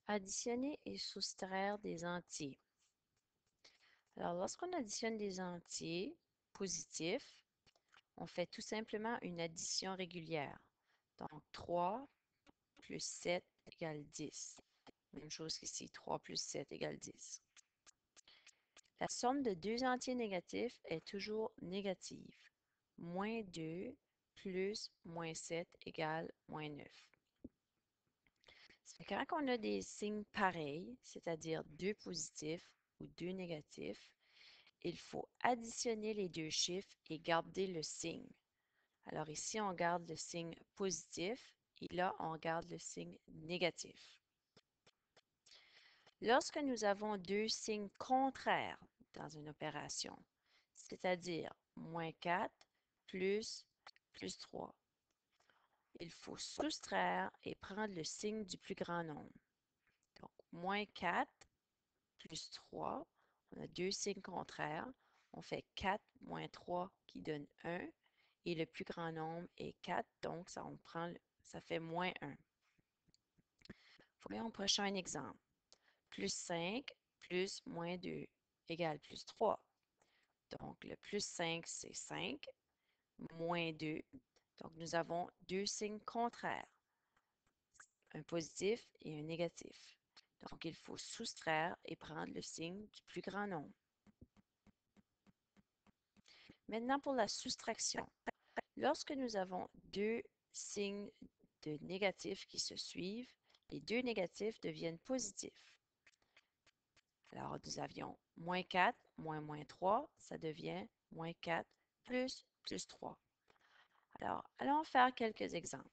Additionner et soustraire des entiers. Alors, lorsqu'on additionne des entiers positifs, on fait tout simplement une addition régulière. Donc, 3 plus 7 égale 10. Même chose qu'ici, 3 plus 7 égale 10. La somme de deux entiers négatifs est toujours négative. Moins 2 plus moins 7 égale moins 9. Ça fait que quand on a des signes pareils, c'est-à-dire deux positifs ou deux négatifs, il faut additionner les deux chiffres et garder le signe. Alors ici, on garde le signe positif et là, on garde le signe négatif. Lorsque nous avons deux signes contraires dans une opération, c'est-à-dire moins 4 plus 3, il faut soustraire et prendre le signe du plus grand nombre. Donc, moins 4 plus 3, on a deux signes contraires. On fait 4 moins 3 qui donne 1 et le plus grand nombre est 4, donc ça fait moins 1. Voyons au prochain exemple. Plus 5 plus moins 2 égale plus 3. Donc, le plus 5, c'est 5, moins 2. Donc, nous avons deux signes contraires, un positif et un négatif. Donc, il faut soustraire et prendre le signe du plus grand nombre. Maintenant, pour la soustraction. Lorsque nous avons deux signes de négatifs qui se suivent, les deux négatifs deviennent positifs. Alors, nous avions moins 4 moins 3, ça devient moins 4 plus 3. Alors, allons faire quelques exemples.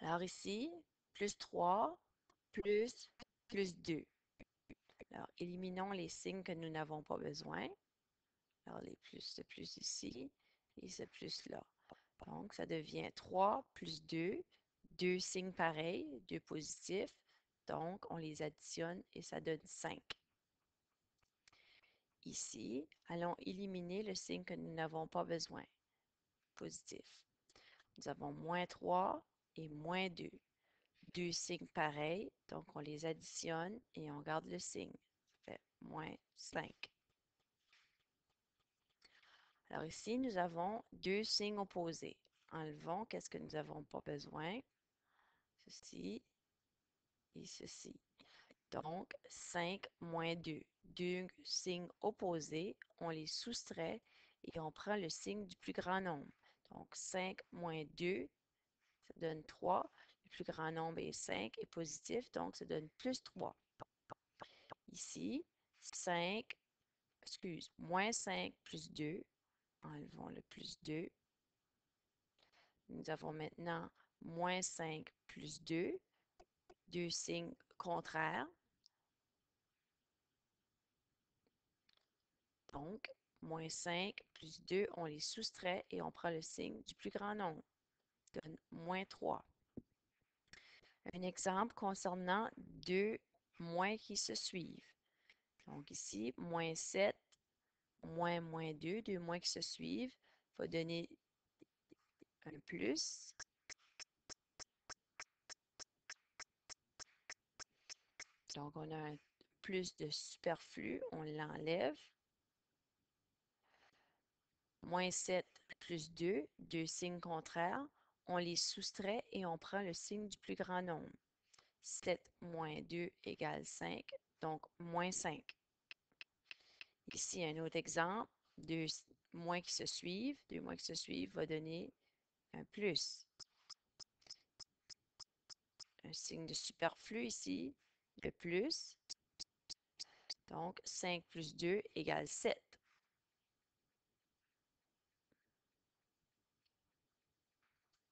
Alors ici, plus 3 plus 2. Alors, éliminons les signes que nous n'avons pas besoin. Alors, les plus, ce plus ici et ce plus là. Donc, ça devient 3 plus 2, deux signes pareils, deux positifs. Donc, on les additionne et ça donne 5. Ici, allons éliminer le signe que nous n'avons pas besoin, positif. Nous avons moins 3 et moins 2. Deux signes pareils, donc on les additionne et on garde le signe. Ça fait moins 5. Alors ici, nous avons deux signes opposés. Enlevons qu'est-ce que nous n'avons pas besoin. Ceci et ceci. Donc, 5 moins 2. Deux signes opposés, on les soustrait et on prend le signe du plus grand nombre. Donc, 5 moins 2, ça donne 3. Le plus grand nombre est 5 et positif, donc ça donne plus 3. Ici, moins 5 plus 2. Enlevons le plus 2. Nous avons maintenant moins 5 plus 2. Deux signes contraires. Donc, moins 5 plus 2, on les soustrait et on prend le signe du plus grand nombre. Donne moins 3. Un exemple concernant deux moins qui se suivent. Donc ici, moins 7, moins 2, deux moins qui se suivent, va donner un plus. Donc on a un plus de superflu, on l'enlève. Moins 7 plus 2, deux signes contraires, on les soustrait et on prend le signe du plus grand nombre. 7 moins 2 égale 5, donc moins 5. Ici, un autre exemple, deux moins qui se suivent, deux moins qui se suivent va donner un plus. Un signe de superflu ici, le plus. Donc, 5 plus 2 égale 7.